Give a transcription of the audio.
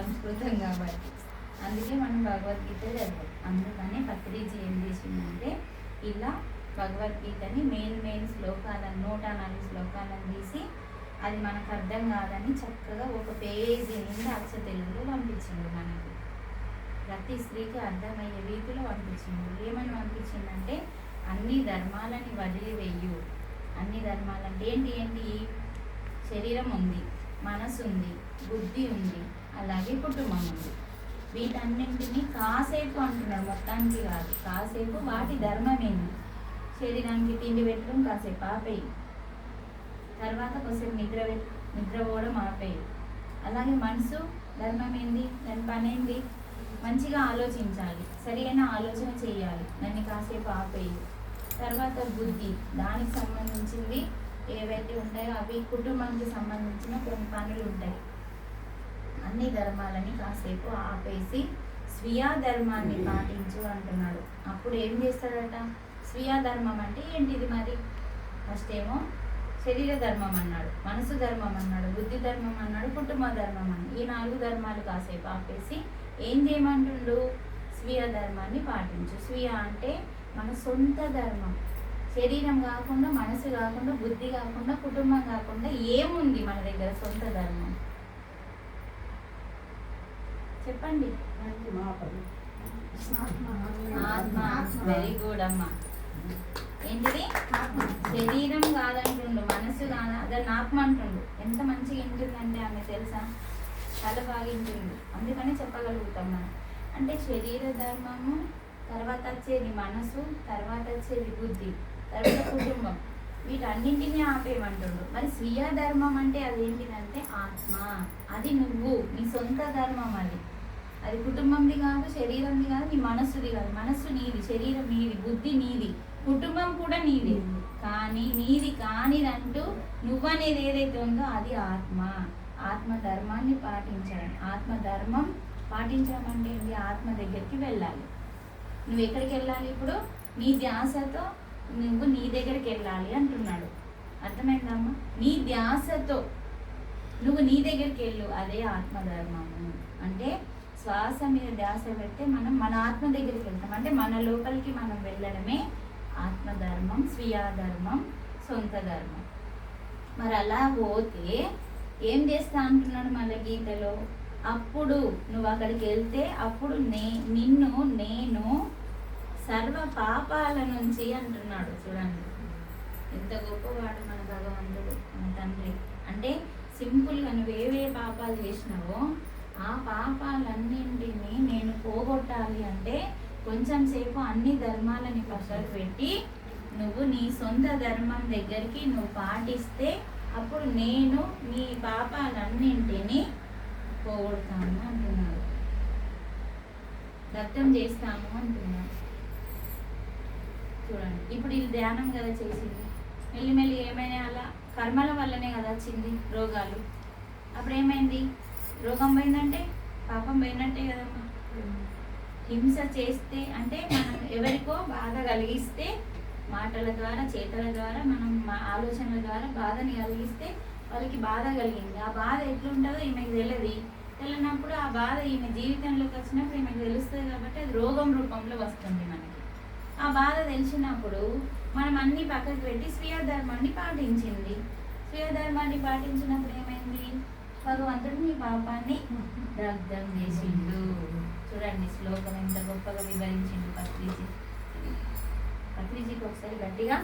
సంస్కృతం కాబట్టి అందుకే మనం భగవద్గీత చదవాలి. అందుకని పత్రిజీ ఏం చేసిందంటే ఇలా భగవద్గీతని మెయిన్ శ్లోకాలను 104 శ్లోకాలను తీసి అది మనకు అర్థం కాదని చక్కగా ఒక పేజీ నుండి అక్ష తెలుగులో పంపించిండు. మనకి ప్రతి స్త్రీకి అర్థమయ్యే రీతిలో పంపించిండు. ఏమని పంపించిందంటే అన్ని ధర్మాలని వదిలివేయు. అన్ని ధర్మాలంటే ఏంటి? శరీరం ఉంది, మనసు ఉంది, బుద్ధి ఉంది, అలాగే కుటుంబం ఉంది. వీటన్నింటినీ కాసేపు అంటున్నాడు, మొత్తానికి కాదు, కాసేపు వాటి ధర్మం ఏంటి? శరీరానికి తిండి పెట్టడం కాసేపు ఆపేయి, తర్వాత కొద్దిసేపు నిద్రపోవడం ఆపేయి. అలాగే మనసు ధర్మం ఏంది? దాని పని ఏంది? మంచిగా ఆలోచించాలి, సరైన ఆలోచన చేయాలి, దాన్ని కాసేపు ఆపేయి. తర్వాత బుద్ధి, దానికి సంబంధించింది ఏవైతే ఉంటాయో అవి కుటుంబానికి సంబంధించిన కొన్ని పనులు ఉంటాయి. అన్ని ధర్మాలని కాసేపు ఆపేసి స్వీయ ధర్మాన్ని పాటించు అంటున్నాడు. అప్పుడు ఏం చేస్తాడట? స్వీయ ధర్మం అంటే ఏంటిది మరి? ఫస్ట్ ఏమో శరీర ధర్మం అన్నాడు, మనసు ధర్మం అన్నాడు, బుద్ధి ధర్మం అన్నాడు, కుటుంబ ధర్మం అన్నాడు. ఈ 4 ధర్మాలు కాసేపు ఆపేసి ఏం చేయమంటుండు? స్వీయ ధర్మాన్ని పాటించు. స్వీయ అంటే మన సొంత ధర్మం. శరీరం కాకుండా, మనసు కాకుండా, బుద్ధి కాకుండా, కుటుంబం కాకుండా ఏముంది మన దగ్గర సొంత ధర్మం? చెప్పండి. ఆత్మ. వెరీ గుడ్ అమ్మా. ఏంటిది? శరీరం కాదంటుండు, మనసు కాదు, దాన్ని ఆత్మ అంటుండు. ఎంత మంచిగా వింటుందంటే ఆమె తెలుసా, చాలా బాగా వింటుంది. అందుకని చెప్పగలుగుతాం మనం. అంటే శరీర ధర్మము, తర్వాత వచ్చేది మనసు, తర్వాత వచ్చేది బుద్ధి, తర్వాత కుటుంబం, వీటన్నింటినీ ఆపేయమంటుండు. మరి స్వీయ ధర్మం అంటే అదేంటిదంటే ఆత్మ. అది నువ్వు, నీ సొంత ధర్మం. అది కుటుంబంది కాదు, శరీరంది కాదు, నీ మనస్సుది కాదు. మనస్సు నీది, శరీరం నీది, బుద్ధి నీది, కుటుంబం కూడా నీది. కానీ నీది కానిదంటూ నువ్వనేది ఏదైతే ఉందో అది ఆత్మ. ఆత్మ ధర్మాన్ని పాటించడం. ఆత్మ ధర్మం పాటించడం అంటే ఏంటి? ఆత్మ దగ్గరికి వెళ్ళాలి. నువ్వు ఎక్కడికి వెళ్ళాలి? ఇప్పుడు నీ ధ్యాసతో నువ్వు నీ దగ్గరికి వెళ్ళాలి అంటున్నాడు. అర్థమైందమ్మా? నీ ధ్యాసతో నువ్వు నీ దగ్గరికి వెళ్ళు, అదే ఆత్మధర్మము. అంటే శ్వాస మీద ధ్యాస పెడితే మనం మన ఆత్మ దగ్గరికి వెళ్తాం. అంటే మన లోపలికి మనం వెళ్ళడమే ఆత్మధర్మం, స్వీయ ధర్మం, సొంత ధర్మం. మరి అలా పోతే ఏం చేస్తా అంటున్నాడు మన గీతలో? అప్పుడు నువ్వు అక్కడికి వెళ్తే అప్పుడు నిన్ను నేను సర్వ పాపాల నుంచి అంటున్నాడు. చూడండి ఎంత గొప్పవాడు మన భగవంతుడు, మన తండ్రి. అంటే సింపుల్గా నువ్వేవే పాపాలు చేసినావో ఆ పాపాలన్నింటినీ నేను పోగొట్టాలి అంటే కొంచెం సేపు అన్ని ధర్మాలని పక్కకు పెట్టి నువ్వు నీ సొంత ధర్మం దగ్గరికి నువ్వు పాటిస్తే అప్పుడు నేను నీ పాపాలన్నింటినీ పోగొడతాను అంటున్నాడు, దగ్ధం చేస్తాను అంటున్నాడు. చూడండి, ఇప్పుడు ఇది ధ్యానం కదా చేసింది. మెల్లిమెల్లి ఏమైనా అలా కర్మల వల్లనే కదా వచ్చింది రోగాలు. అప్పుడు ఏమైంది? రోగం పోయిందంటే పాపం పోయినట్టే కదమ్మా. హింస చేస్తే అంటే మనం ఎవరికో బాధ కలిగిస్తే మాటల ద్వారా, చేతల ద్వారా, మనం ఆలోచనల ద్వారా బాధని కలిగిస్తే వాళ్ళకి బాధ కలిగింది. ఆ బాధ ఎట్లుంటుందో ఈమెకు తెలియనప్పుడు ఆ బాధ ఈమె జీవితంలోకి వచ్చినప్పుడు ఈమెకు తెలుస్తుంది. కాబట్టి అది రోగం రూపంలో వస్తుంది మనకి. ఆ బాధ తెలిసినప్పుడు మనం అన్ని పక్కకు పెట్టి స్వీయ ధర్మాన్ని పాటించింది. స్వీయ ధర్మాన్ని పాటించినప్పుడు ఏమైంది? భగవంతుడు నీ పాపాన్ని దగ్ధం చేసిండు. చూడండి శ్లోకం ఎంత గొప్పగా వివరించిండు పత్రిజీకి ఒకసారి గట్టిగా